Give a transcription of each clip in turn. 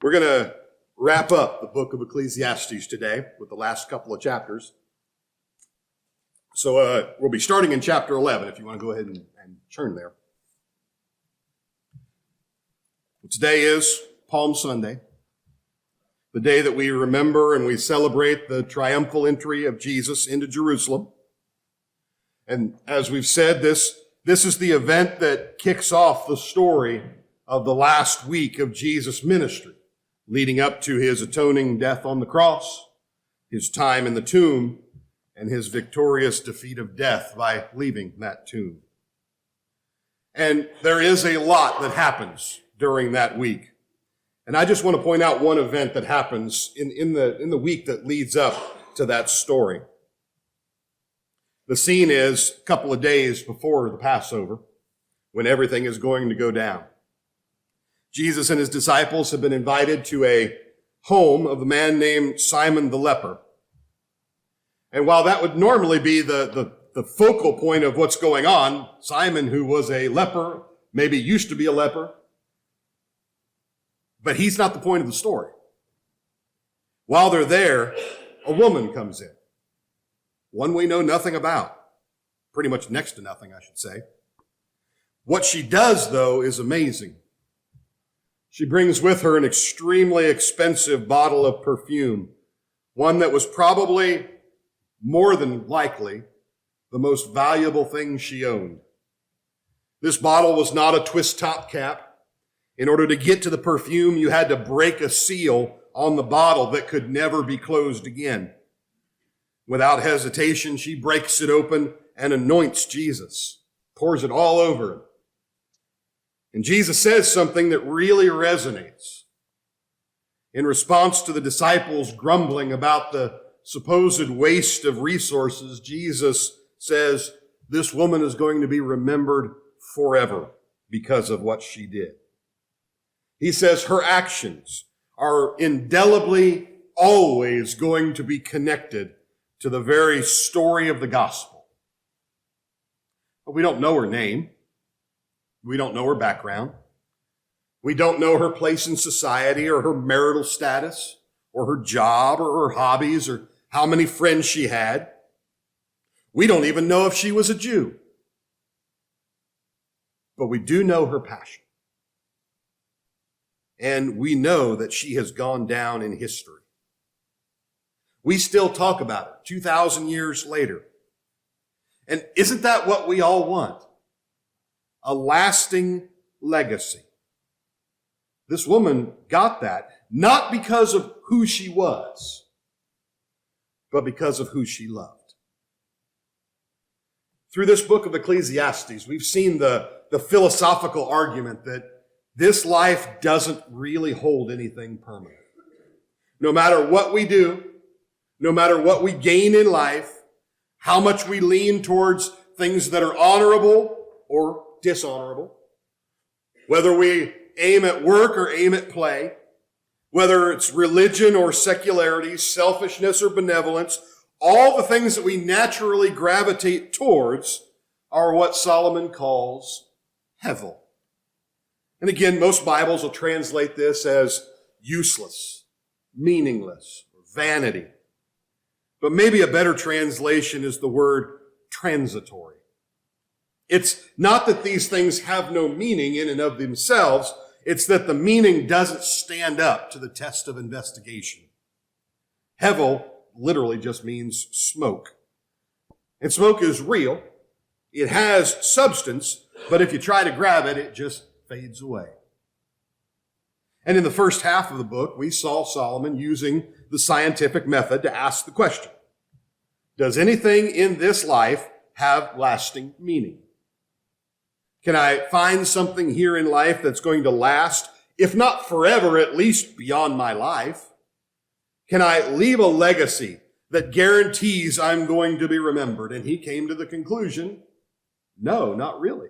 We're going to wrap up the book of Ecclesiastes today with the last couple of chapters. So we'll be starting in chapter 11 if you want to go ahead and turn there. Today is Palm Sunday, the day that we remember and we celebrate the triumphal entry of Jesus into Jerusalem. And as we've said, this is the event that kicks off the story of the last week of Jesus' ministry, leading up to his atoning death on the cross, his time in the tomb, and his victorious defeat of death by leaving that tomb. And there is a lot that happens during that week. And I just want to point out one event that happens in the week that leads up to that story. The scene is a couple of days before the Passover, when everything is going to go down. Jesus and his disciples have been invited to a home of a man named Simon the leper. And while that would normally be the focal point of what's going on, Simon, who was a leper, maybe used to be a leper, but he's not the point of the story. While they're there, a woman comes in. One we know nothing about. Pretty much next to nothing, I should say. What she does, though, is amazing. She brings with her an extremely expensive bottle of perfume, one that was probably, more than likely, the most valuable thing she owned. This bottle was not a twist top cap. In order to get to the perfume, you had to break a seal on the bottle that could never be closed again. Without hesitation, she breaks it open and anoints Jesus, pours it all over him. And Jesus says something that really resonates. In response to the disciples grumbling about the supposed waste of resources, Jesus says, this woman is going to be remembered forever because of what she did. He says her actions are indelibly always going to be connected to the very story of the gospel. But we don't know her name. We don't know her background. We don't know her place in society or her marital status or her job or her hobbies or how many friends she had. We don't even know if she was a Jew. But we do know her passion. And we know that she has gone down in history. We still talk about her 2,000 years later. And isn't that what we all want? A lasting legacy. This woman got that, not because of who she was, but because of who she loved. Through this book of Ecclesiastes, we've seen the philosophical argument that this life doesn't really hold anything permanent. No matter what we do, no matter what we gain in life, how much we lean towards things that are honorable or dishonorable, whether we aim at work or aim at play, whether it's religion or secularity, selfishness or benevolence, all the things that we naturally gravitate towards are what Solomon calls Hevel. And again, most Bibles will translate this as useless, meaningless, or vanity. But maybe a better translation is the word transitory. It's not that these things have no meaning in and of themselves. It's that the meaning doesn't stand up to the test of investigation. Hevel literally just means smoke. And smoke is real. It has substance, but if you try to grab it, it just fades away. And in the first half of the book, we saw Solomon using the scientific method to ask the question, does anything in this life have lasting meaning? Can I find something here in life that's going to last, if not forever, at least beyond my life? Can I leave a legacy that guarantees I'm going to be remembered? And he came to the conclusion, no, not really.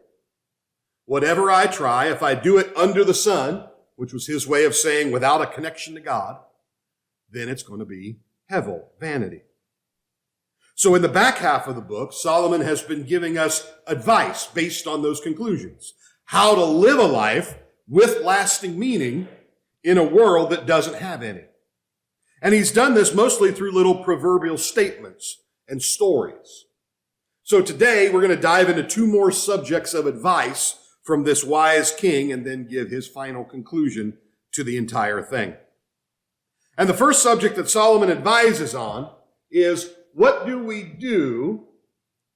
Whatever I try, if I do it under the sun, which was his way of saying without a connection to God, then it's going to be Hevel, vanity. So in the back half of the book, Solomon has been giving us advice based on those conclusions. How to live a life with lasting meaning in a world that doesn't have any. And he's done this mostly through little proverbial statements and stories. So today we're going to dive into two more subjects of advice from this wise king and then give his final conclusion to the entire thing. And the first subject that Solomon advises on is, what do we do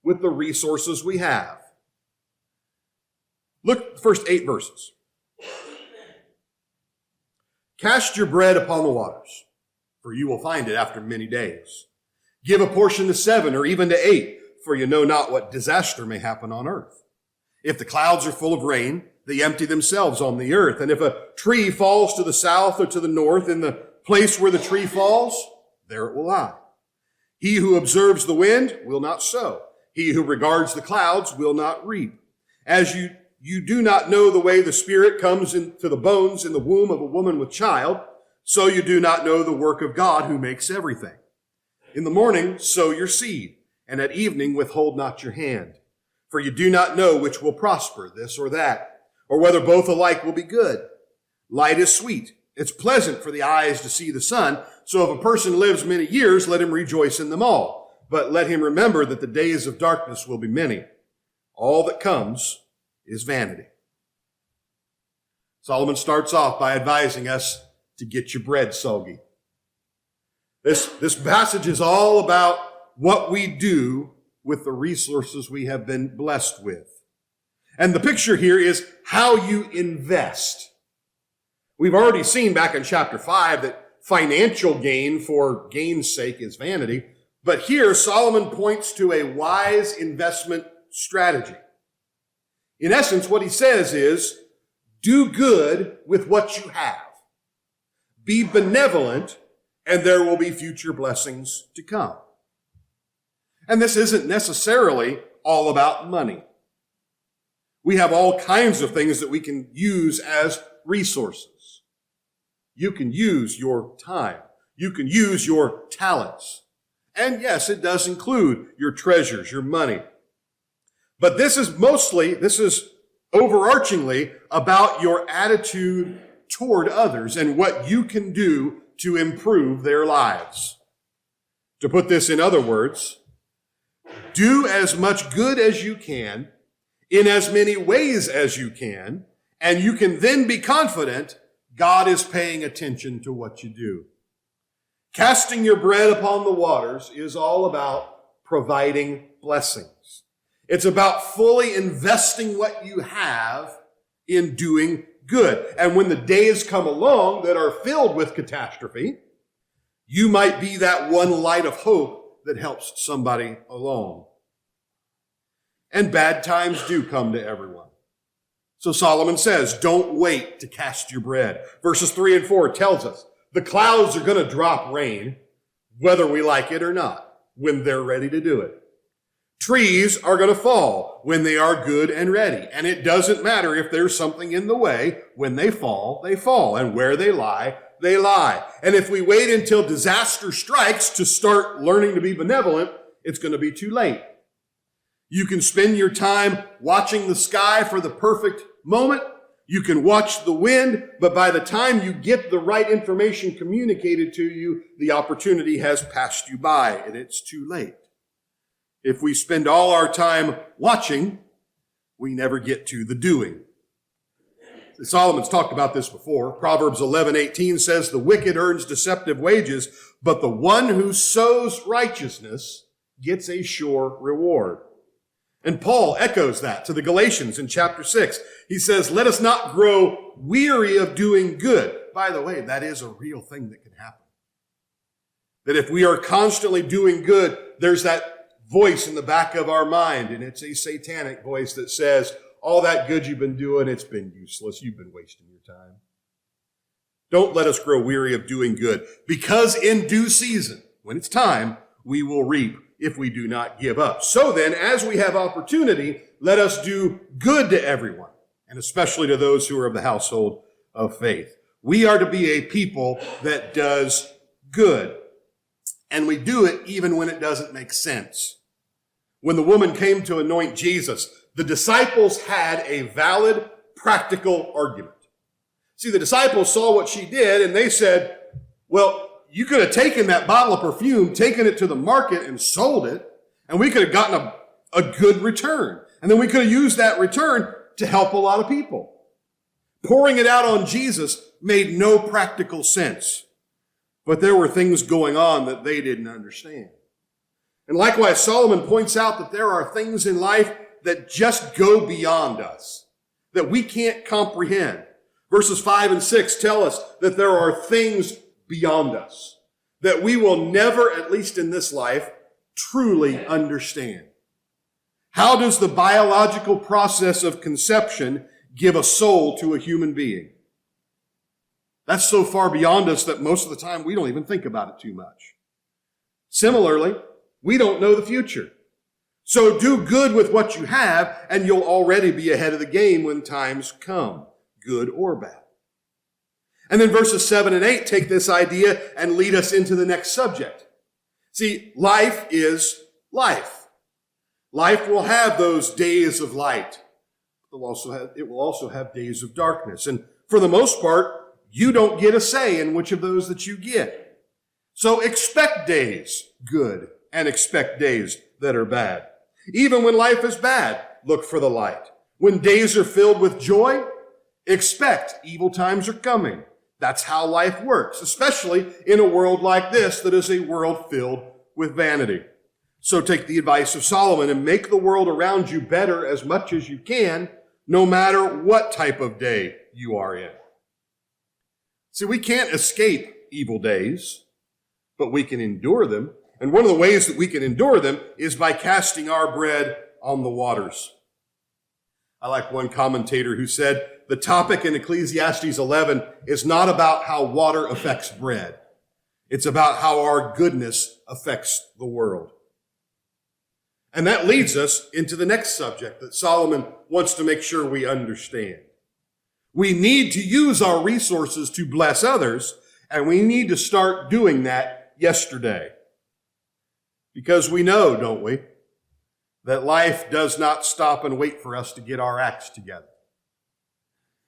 with the resources we have? Look at the first 8 verses. Cast your bread upon the waters, for you will find it after many days. Give a portion to 7 or even to 8, for you know not what disaster may happen on earth. If the clouds are full of rain, they empty themselves on the earth. And if a tree falls to the south or to the north, in the place where the tree falls, there it will lie. He who observes the wind will not sow. He who regards the clouds will not reap. As you do not know the way the Spirit comes into the bones in the womb of a woman with child, so you do not know the work of God who makes everything. In the morning, sow your seed, and at evening withhold not your hand. For you do not know which will prosper, this or that, or whether both alike will be good. Light is sweet. It's pleasant for the eyes to see the sun. So if a person lives many years, let him rejoice in them all. But let him remember that the days of darkness will be many. All that comes is vanity. Solomon starts off by advising us to get your bread soggy. This passage is all about what we do with the resources we have been blessed with. And the picture here is how you invest. We've already seen back in chapter 5 that financial gain for gain's sake is vanity. But here Solomon points to a wise investment strategy. In essence, what he says is, do good with what you have. Be benevolent, and there will be future blessings to come. And this isn't necessarily all about money. We have all kinds of things that we can use as resources. You can use your time. You can use your talents. And yes, it does include your treasures, your money. But this is overarchingly about your attitude toward others and what you can do to improve their lives. To put this in other words, do as much good as you can in as many ways as you can, and you can then be confident God is paying attention to what you do. Casting your bread upon the waters is all about providing blessings. It's about fully investing what you have in doing good. And when the days come along that are filled with catastrophe, you might be that one light of hope that helps somebody along. And bad times do come to everyone. So Solomon says, don't wait to cast your bread. Verses 3 and 4 tells us the clouds are going to drop rain, whether we like it or not, when they're ready to do it. Trees are going to fall when they are good and ready. And it doesn't matter if there's something in the way. When they fall, they fall. And where they lie, they lie. And if we wait until disaster strikes to start learning to be benevolent, it's going to be too late. You can spend your time watching the sky for the perfect moment. You can watch the wind, but by the time you get the right information communicated to you, the opportunity has passed you by and it's too late. If we spend all our time watching, we never get to the doing. Solomon's talked about this before. Proverbs 11:18 says, the wicked earns deceptive wages, but the one who sows righteousness gets a sure reward. And Paul echoes that to the Galatians in chapter 6. He says, let us not grow weary of doing good. By the way, that is a real thing that can happen. That if we are constantly doing good, there's that voice in the back of our mind, and it's a satanic voice that says, all that good you've been doing, it's been useless. You've been wasting your time. Don't let us grow weary of doing good, because in due season, when it's time, we will reap if we do not give up. So then, as we have opportunity, let us do good to everyone, and especially to those who are of the household of faith. We are to be a people that does good, and we do it even when it doesn't make sense. When the woman came to anoint Jesus, the disciples had a valid, practical argument. See, the disciples saw what she did, and they said, well, you could have taken that bottle of perfume, taken it to the market and sold it, and we could have gotten a good return. And then we could have used that return to help a lot of people. Pouring it out on Jesus made no practical sense. But there were things going on that they didn't understand. And likewise, Solomon points out that there are things in life that just go beyond us, that we can't comprehend. Verses 5 and 6 tell us that there are things beyond us that we will never, at least in this life, truly understand. How does the biological process of conception give a soul to a human being? That's so far beyond us that most of the time we don't even think about it too much. Similarly, we don't know the future. So do good with what you have, and you'll already be ahead of the game when times come, good or bad. And then verses 7 and 8 take this idea and lead us into the next subject. See, life is life. Life will have those days of light. It will also have days of darkness. And for the most part, you don't get a say in which of those that you get. So expect days good and expect days that are bad. Even when life is bad, look for the light. When days are filled with joy, expect evil times are coming. That's how life works, especially in a world like this that is a world filled with vanity. So take the advice of Solomon and make the world around you better as much as you can, no matter what type of day you are in. See, we can't escape evil days, but we can endure them. And one of the ways that we can endure them is by casting our bread on the waters. I like one commentator who said, the topic in Ecclesiastes 11 is not about how water affects bread. It's about how our goodness affects the world. And that leads us into the next subject that Solomon wants to make sure we understand. We need to use our resources to bless others, and we need to start doing that yesterday. Because we know, don't we, that life does not stop and wait for us to get our acts together.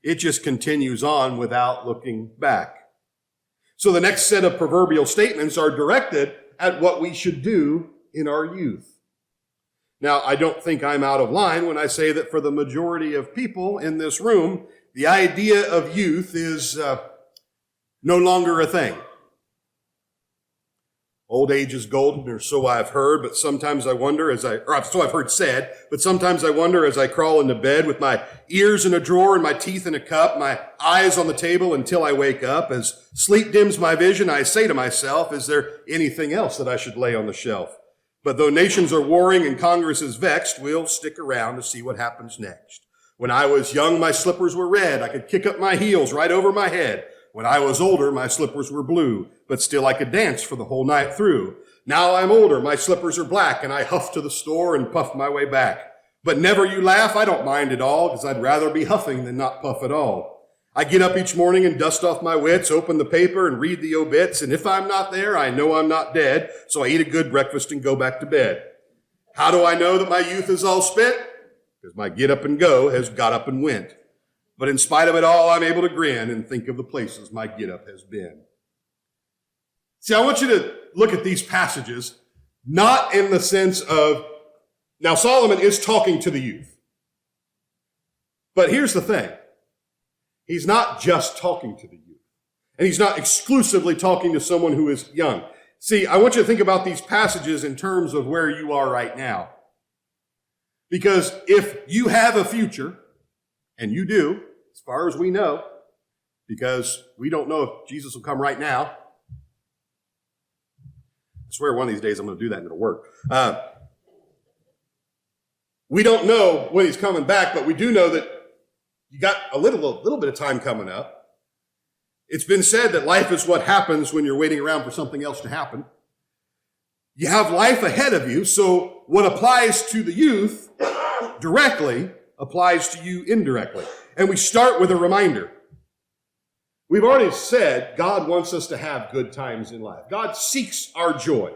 It just continues on without looking back. So the next set of proverbial statements are directed at what we should do in our youth. Now, I don't think I'm out of line when I say that for the majority of people in this room, the idea of youth is no longer a thing. Old age is golden, or so I've heard, but sometimes I wonder so I've heard said, but sometimes I wonder as I crawl into bed with my ears in a drawer and my teeth in a cup, my eyes on the table until I wake up. As sleep dims my vision, I say to myself, is there anything else that I should lay on the shelf? But though nations are warring and Congress is vexed, we'll stick around to see what happens next. When I was young, my slippers were red. I could kick up my heels right over my head. When I was older, my slippers were blue, but still I could dance for the whole night through. Now I'm older, my slippers are black, and I huff to the store and puff my way back. But never you laugh, I don't mind at all, because I'd rather be huffing than not puff at all. I get up each morning and dust off my wits, open the paper and read the obits, and if I'm not there, I know I'm not dead, so I eat a good breakfast and go back to bed. How do I know that my youth is all spent? Because my get up and go has got up and went. But in spite of it all, I'm able to grin and think of the places my get up has been. See, I want you to look at these passages, not in the sense of, now Solomon is talking to the youth. But here's the thing. He's not just talking to the youth. And he's not exclusively talking to someone who is young. See, I want you to think about these passages in terms of where you are right now. Because if you have a future, and you do, as far as we know, because we don't know if Jesus will come right now. I swear one of these days I'm going to do that and it'll work. We don't know when he's coming back, but we do know that you got a little bit of time coming up. It's been said that life is what happens when you're waiting around for something else to happen. You have life ahead of you, so what applies to the youth directly applies to you indirectly. And we start with a reminder. We've already said God wants us to have good times in life. God seeks our joy.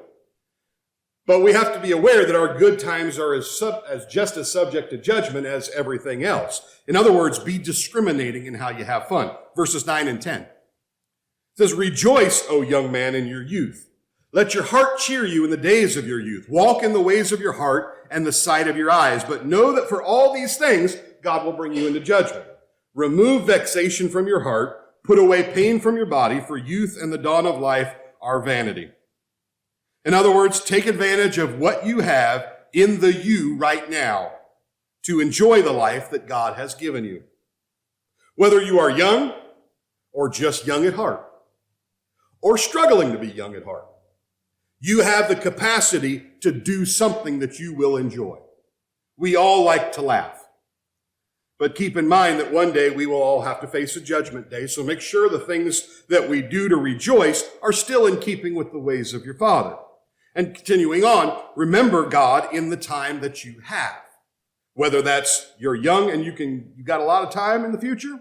But we have to be aware that our good times are just as subject to judgment as everything else. In other words, be discriminating in how you have fun. Verses 9 and 10. It says, "Rejoice, O young man, in your youth. Let your heart cheer you in the days of your youth. Walk in the ways of your heart and the sight of your eyes. But know that for all these things, God will bring you into judgment. Remove vexation from your heart. Put away pain from your body, for youth and the dawn of life are vanity." In other words, take advantage of what you have in the you right now to enjoy the life that God has given you. Whether you are young or just young at heart or struggling to be young at heart, you have the capacity to do something that you will enjoy. We all like to laugh, but keep in mind that one day we will all have to face a judgment day. So make sure the things that we do to rejoice are still in keeping with the ways of your Father. And continuing on, remember God in the time that you have. Whether that's you're young and you got a lot of time in the future,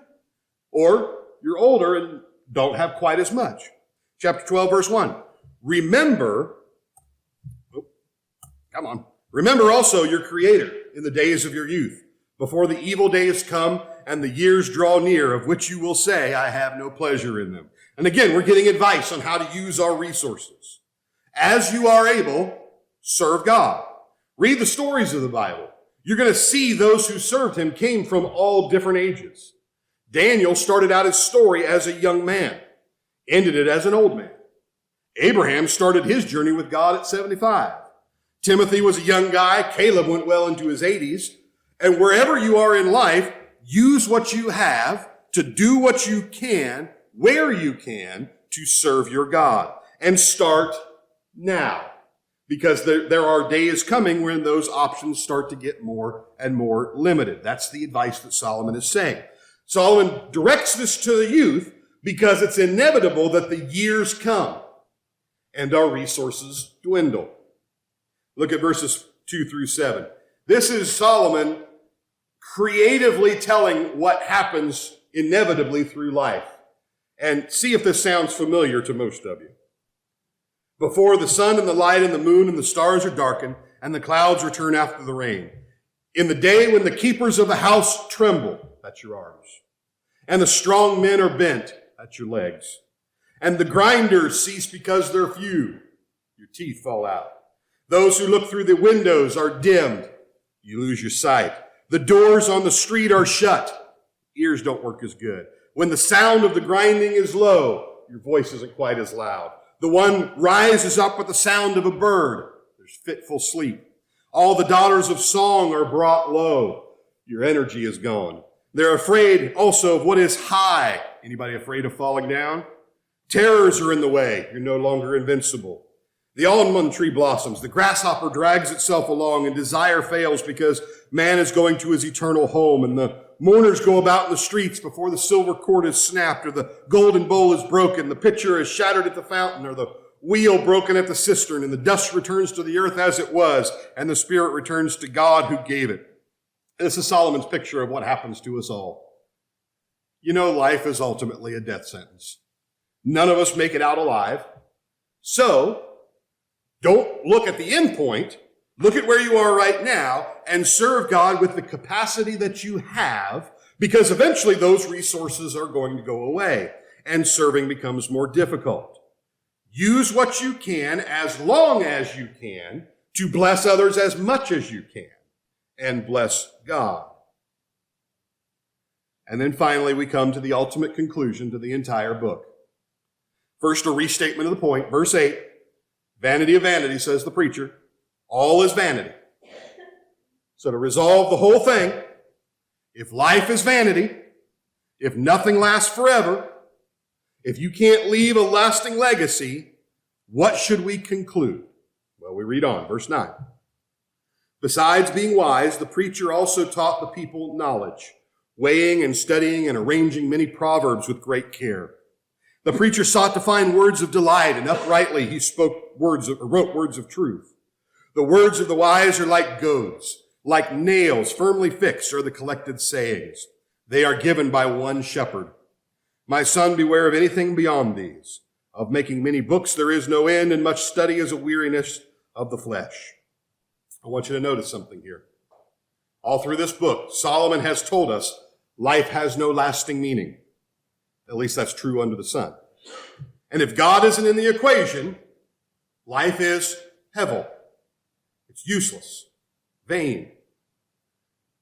or you're older and don't have quite as much. Chapter 12, verse 1. Remember also your Creator in the days of your youth, before the evil days come and the years draw near, of which you will say, I have no pleasure in them. And again, we're getting advice on how to use our resources. As you are able, serve God. Read the stories of the Bible. You're going to see those who served him came from all different ages. Daniel started out his story as a young man, ended it as an old man. Abraham started his journey with God at 75. Timothy was a young guy. Caleb went well into his 80s. And wherever you are in life, use what you have to do what you can, where you can, to serve your God. And start now, because there are days coming when those options start to get more and more limited. That's the advice that Solomon is saying. Solomon directs this to the youth because it's inevitable that the years come and our resources dwindle. Look at verses 2 through 7. This is Solomon creatively telling what happens inevitably through life. And see if this sounds familiar to most of you. Before the sun and the light and the moon and the stars are darkened, and the clouds return after the rain. In the day when the keepers of the house tremble, that's your arms. And the strong men are bent, that's your legs. And the grinders cease because they're few, your teeth fall out. Those who look through the windows are dimmed, you lose your sight. The doors on the street are shut, ears don't work as good. When the sound of the grinding is low, your voice isn't quite as loud. The one rises up with the sound of a bird. There's fitful sleep. All the daughters of song are brought low. Your energy is gone. They're afraid also of what is high. Anybody afraid of falling down? Terrors are in the way. You're no longer invincible. The almond tree blossoms. The grasshopper drags itself along, and desire fails because man is going to his eternal home. And the mourners go about in the streets before the silver cord is snapped, or the golden bowl is broken, the pitcher is shattered at the fountain, or the wheel broken at the cistern, and the dust returns to the earth as it was, and the spirit returns to God who gave it. This is Solomon's picture of what happens to us all. You know, life is ultimately a death sentence. None of us make it out alive. So, don't look at the end point. Look at where you are right now and serve God with the capacity that you have, because eventually those resources are going to go away and serving becomes more difficult. Use what you can as long as you can to bless others as much as you can and bless God. And then finally we come to the ultimate conclusion to the entire book. First, a restatement of the point. Verse 8, vanity of vanity, says the preacher. All is vanity. So to resolve the whole thing, if life is vanity, if nothing lasts forever, if you can't leave a lasting legacy, what should we conclude? Well, we read on, verse 9. Besides being wise, the preacher also taught the people knowledge, weighing and studying and arranging many proverbs with great care. The preacher sought to find words of delight, and uprightly he wrote words of truth. The words of the wise are like goads, like nails firmly fixed are the collected sayings. They are given by one shepherd. My son, beware of anything beyond these. Of making many books there is no end, and much study is a weariness. of the flesh. I want you to notice something here. All through this book, Solomon has told us life has no lasting meaning. At least that's true under the sun. And if God isn't in the equation, life is Hevel. It's useless, vain.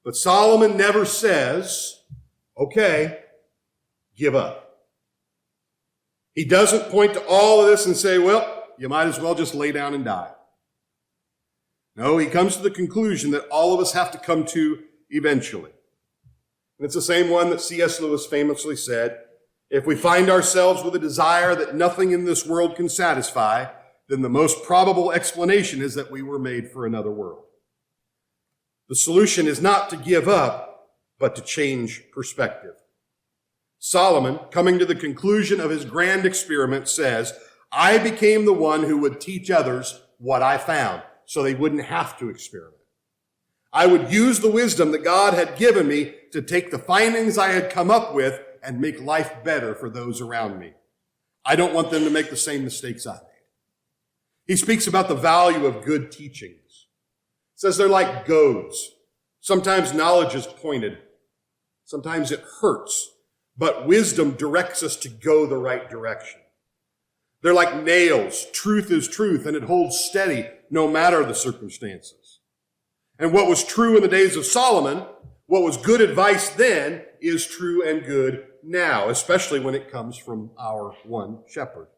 But Solomon never says, okay, give up. He doesn't point to all of this and say, well, you might as well just lay down and die. No, he comes to the conclusion that all of us have to come to eventually. And it's the same one that C.S. Lewis famously said, if we find ourselves with a desire that nothing in this world can satisfy, then the most probable explanation is that we were made for another world. The solution is not to give up, but to change perspective. Solomon, coming to the conclusion of his grand experiment, says, I became the one who would teach others what I found, so they wouldn't have to experiment. I would use the wisdom that God had given me to take the findings I had come up with and make life better for those around me. I don't want them to make the same mistakes I made. He speaks about the value of good teachings. He says they're like goads. Sometimes knowledge is pointed. Sometimes it hurts. But wisdom directs us to go the right direction. They're like nails. Truth is truth, and it holds steady no matter the circumstances. And what was true in the days of Solomon, what was good advice then, is true and good now, especially when it comes from our one shepherd.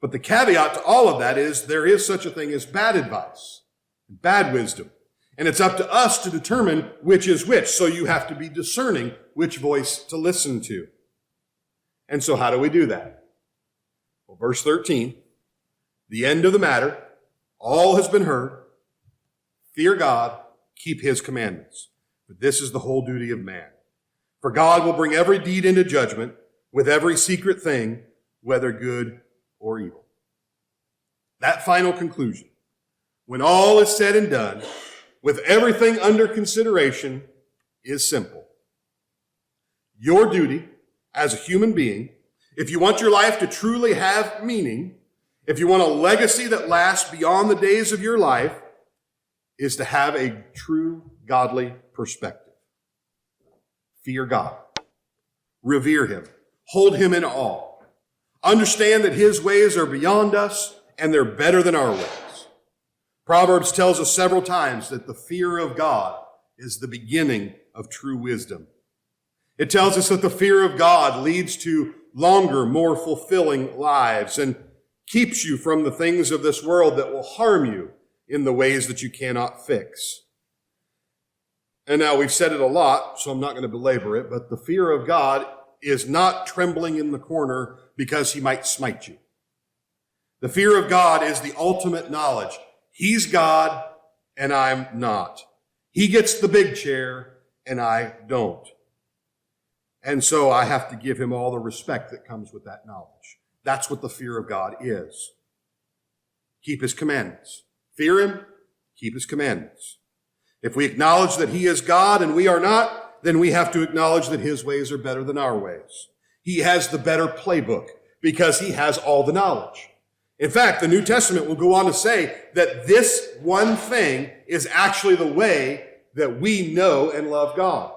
But the caveat to all of that is there is such a thing as bad advice, bad wisdom. And it's up to us to determine which is which. So you have to be discerning which voice to listen to. And so how do we do that? Well, verse 13, the end of the matter, all has been heard. Fear God, keep his commandments. For this is the whole duty of man. For God will bring every deed into judgment with every secret thing, whether good or evil. That final conclusion, when all is said and done, with everything under consideration, is simple. Your duty as a human being, if you want your life to truly have meaning, if you want a legacy that lasts beyond the days of your life, is to have a true godly perspective. Fear God. Revere him. Hold him in awe. Understand that his ways are beyond us and they're better than our ways. Proverbs tells us several times that the fear of God is the beginning of true wisdom. It tells us that the fear of God leads to longer, more fulfilling lives and keeps you from the things of this world that will harm you in the ways that you cannot fix. And now we've said it a lot, so I'm not going to belabor it, but the fear of God is not trembling in the corner because he might smite you. The fear of God is the ultimate knowledge. He's God and I'm not. He gets the big chair and I don't. And so I have to give him all the respect that comes with that knowledge. That's what the fear of God is. Keep his commandments. Fear him, keep his commandments. If we acknowledge that he is God and we are not, then we have to acknowledge that his ways are better than our ways. He has the better playbook because he has all the knowledge. In fact, the New Testament will go on to say that this one thing is actually the way that we know and love God.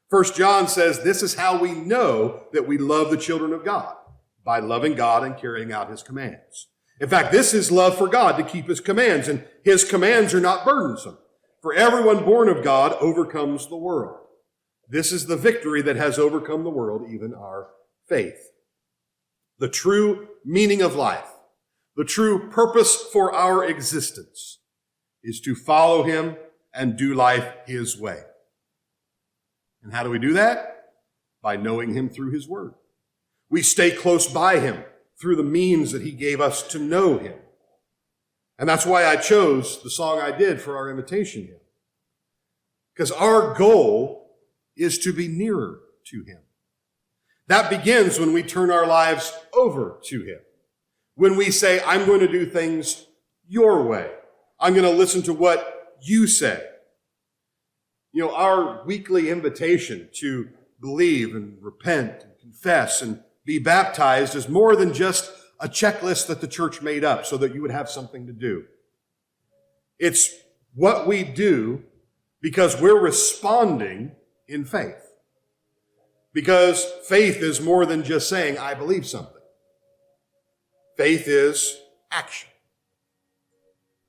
1 John says this is how we know that we love the children of God, by loving God and carrying out his commands. In fact, this is love for God, to keep his commands, and his commands are not burdensome. For everyone born of God overcomes the world. This is the victory that has overcome the world, even our faith. The true meaning of life, the true purpose for our existence, is to follow him and do life his way. And how do we do that? By knowing him through his word. We stay close by him through the means that he gave us to know him. And that's why I chose the song I did for our invitation hymn. Because our goal is to be nearer to him. That begins when we turn our lives over to him. When we say, I'm going to do things your way. I'm going to listen to what you say. You know, our weekly invitation to believe and repent and confess and be baptized is more than just a checklist that the church made up so that you would have something to do. It's what we do because we're responding in faith. Because faith is more than just saying, I believe something. Faith is action.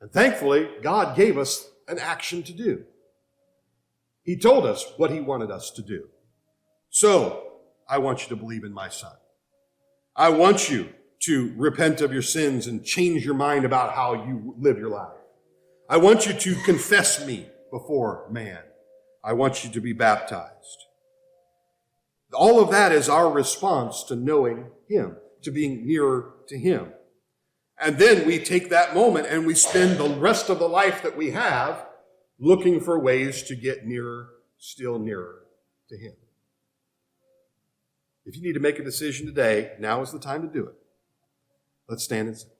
And thankfully, God gave us an action to do. He told us what he wanted us to do. So, I want you to believe in my Son. I want you to repent of your sins and change your mind about how you live your life. I want you to confess me before man. I want you to be baptized. All of that is our response to knowing him, to being nearer to him. And then we take that moment and we spend the rest of the life that we have looking for ways to get nearer, still nearer to him. If you need to make a decision today, now is the time to do it. Let's stand and sing.